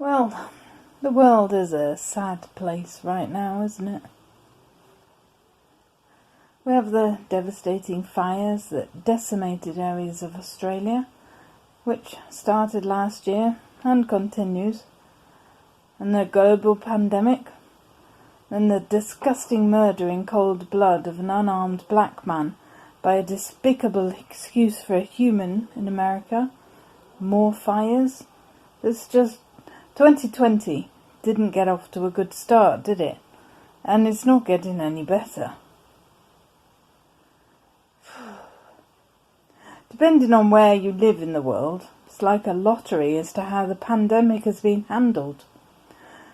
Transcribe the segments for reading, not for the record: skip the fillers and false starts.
Well, the world is a sad place right now, isn't it? We have the devastating fires that decimated areas of Australia, which started last year and continues, and the global pandemic, and the disgusting murder in cold blood of an unarmed black man by a despicable excuse for a human in America. More fires. It's just 2020 didn't get off to a good start, did it? And it's not getting any better. Depending on where you live in the world, it's like a lottery as to how the pandemic has been handled.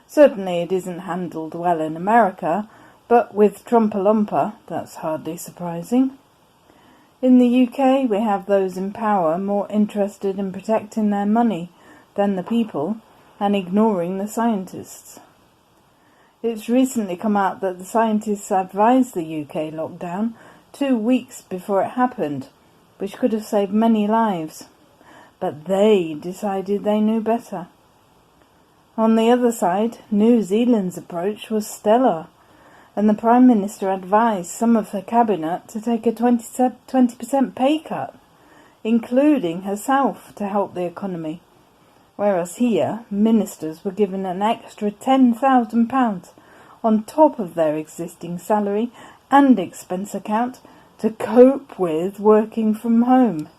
Certainly it isn't handled well in America, but with Trump-a-lumpa, that's hardly surprising. In the UK, we have those in power more interested in protecting their money than the people, and ignoring the scientists. It's recently come out that the scientists advised the UK lockdown 2 weeks before it happened, which could have saved many lives. But they decided they knew better. On the other side, New Zealand's approach was stellar, and the Prime Minister advised some of her cabinet to take a 20% pay cut, including herself, to help the economy. Whereas here, ministers were given an extra £10,000 on top of their existing salary and expense account to cope with working from home.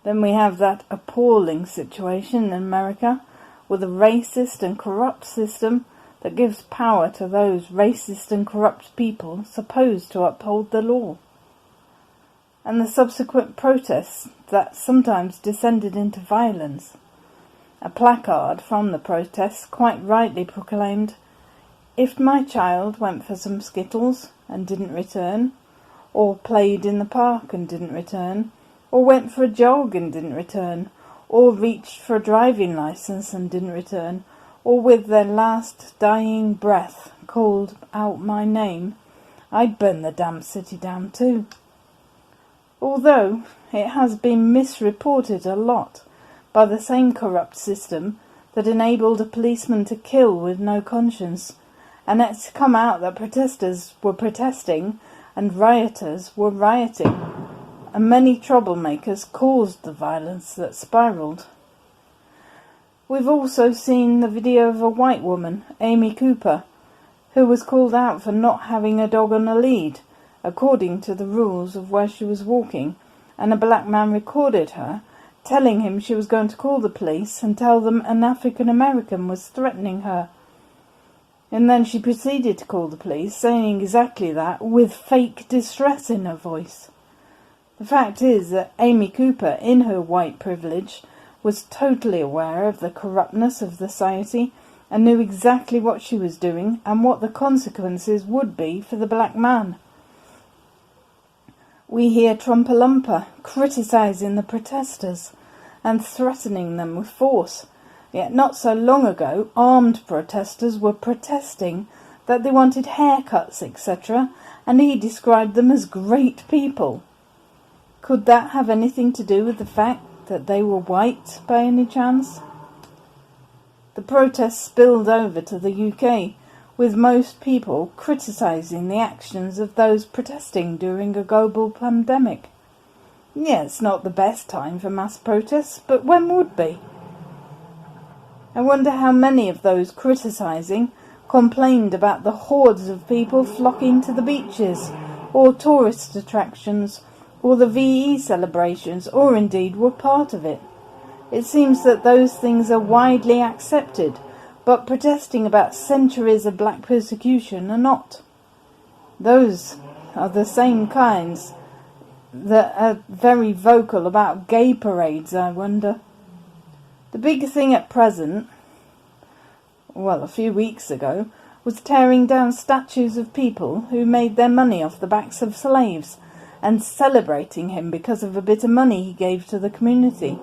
Then we have that appalling situation in America with a racist and corrupt system that gives power to those racist and corrupt people supposed to uphold the law. And the subsequent protests that sometimes descended into violence. A placard from the protests quite rightly proclaimed, "If my child went for some Skittles and didn't return, or played in the park and didn't return, or went for a jog and didn't return, or reached for a driving licence and didn't return, or with their last dying breath called out my name, I'd burn the damn city down too." Although it has been misreported a lot by the same corrupt system that enabled a policeman to kill with no conscience, and it's come out that protesters were protesting and rioters were rioting, and many troublemakers caused the violence that spiralled. We've also seen the video of a white woman, Amy Cooper, who was called out for not having a dog on a lead, according to the rules of where she was walking, and a black man recorded her, telling him she was going to call the police and tell them an African American was threatening her. And then she proceeded to call the police, saying exactly that, with fake distress in her voice. The fact is that Amy Cooper, in her white privilege, was totally aware of the corruptness of society and knew exactly what she was doing and what the consequences would be for the black man. We hear Trump-a-lumpa criticising the protesters and threatening them with force. Yet not so long ago, armed protesters were protesting that they wanted haircuts, etc., and he described them as great people. Could that have anything to do with the fact that they were white, by any chance? The protests spilled over to the UK, with most people criticising the actions of those protesting during a global pandemic. Yeah, it's not the best time for mass protests, but when would be? I wonder how many of those criticising complained about the hordes of people flocking to the beaches, or tourist attractions, or the VE celebrations, or indeed were part of it. It seems that those things are widely accepted, but protesting about centuries of black persecution are not. Those are the same kinds that are very vocal about gay parades, I wonder. The big thing at present, well, a few weeks ago, was tearing down statues of people who made their money off the backs of slaves, and celebrating him because of a bit of money he gave to the community,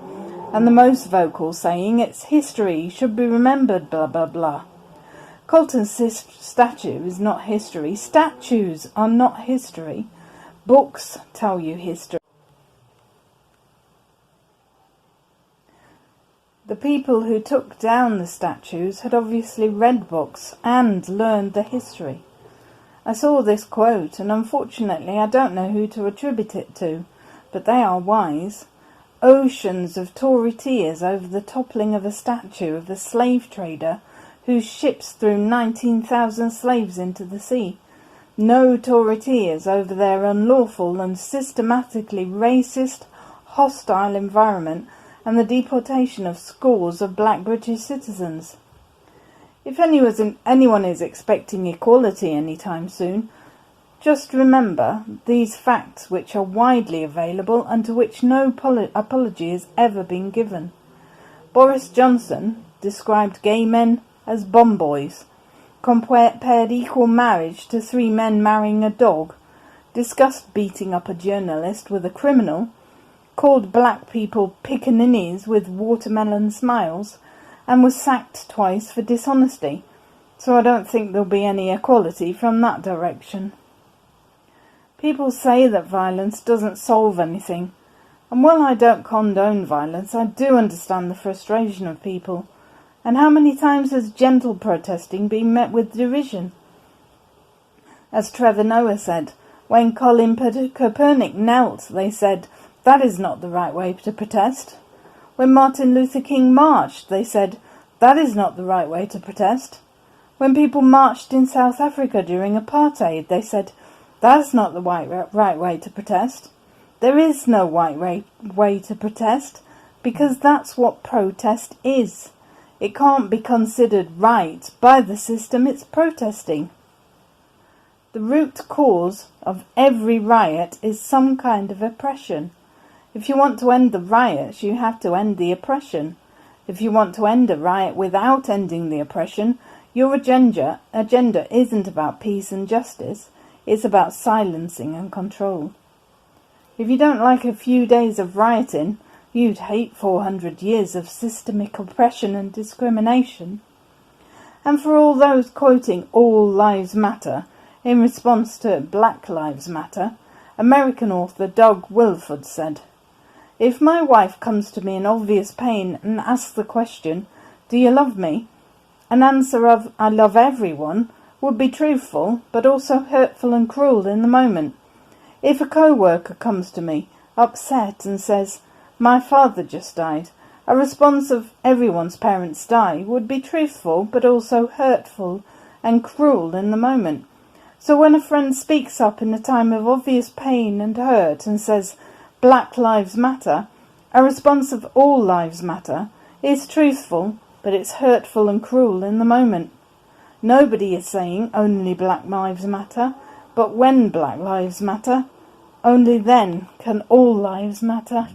and the most vocal saying it's history, should be remembered, blah blah blah. Colton's statue is not history. Statues are not history. Books tell you history. The people who took down the statues had obviously read books and learned the history. I saw this quote, and unfortunately I don't know who to attribute it to, but they are wise. Oceans of Tory tears over the toppling of a statue of a slave trader whose ships threw 19,000 slaves into the sea. No Tory tears over their unlawful and systematically racist, hostile environment and the deportation of scores of black British citizens. If anyone is expecting equality any time soon, just remember these facts which are widely available and to which no apology has ever been given. Boris Johnson described gay men as bomb boys, compared equal marriage to 3 men marrying a dog, discussed beating up a journalist with a criminal, called black people pickaninnies with watermelon smiles, and was sacked twice for dishonesty, so I don't think there'll be any equality from that direction. People say that violence doesn't solve anything, and while I don't condone violence, I do understand the frustration of people. And how many times has gentle protesting been met with derision? As Trevor Noah said, when Colin Kaepernick knelt, they said, "That is not the right way to protest." When Martin Luther King marched, they said, "That is not the right way to protest." When people marched in South Africa during apartheid, they said, "That's not the right way to protest." There is no way to protest, because that's what protest is. It can't be considered right by the system it's protesting. The root cause of every riot is some kind of oppression. If you want to end the riots, you have to end the oppression. If you want to end a riot without ending the oppression, your agenda isn't about peace and justice, it's about silencing and control. If you don't like a few days of rioting, you'd hate 400 years of systemic oppression and discrimination. And for all those quoting All Lives Matter in response to Black Lives Matter, American author Doug Wilford said, "If my wife comes to me in obvious pain and asks the question, 'Do you love me?' an answer of 'I love everyone' would be truthful, but also hurtful and cruel in the moment. If a co-worker comes to me, upset, and says, 'My father just died,' a response of 'everyone's parents die' would be truthful, but also hurtful and cruel in the moment. So when a friend speaks up in a time of obvious pain and hurt and says, 'Black Lives Matter,' a response of 'All Lives Matter' is truthful, but it's hurtful and cruel in the moment. Nobody is saying only Black Lives Matter, but when Black Lives Matter, only then can all lives matter."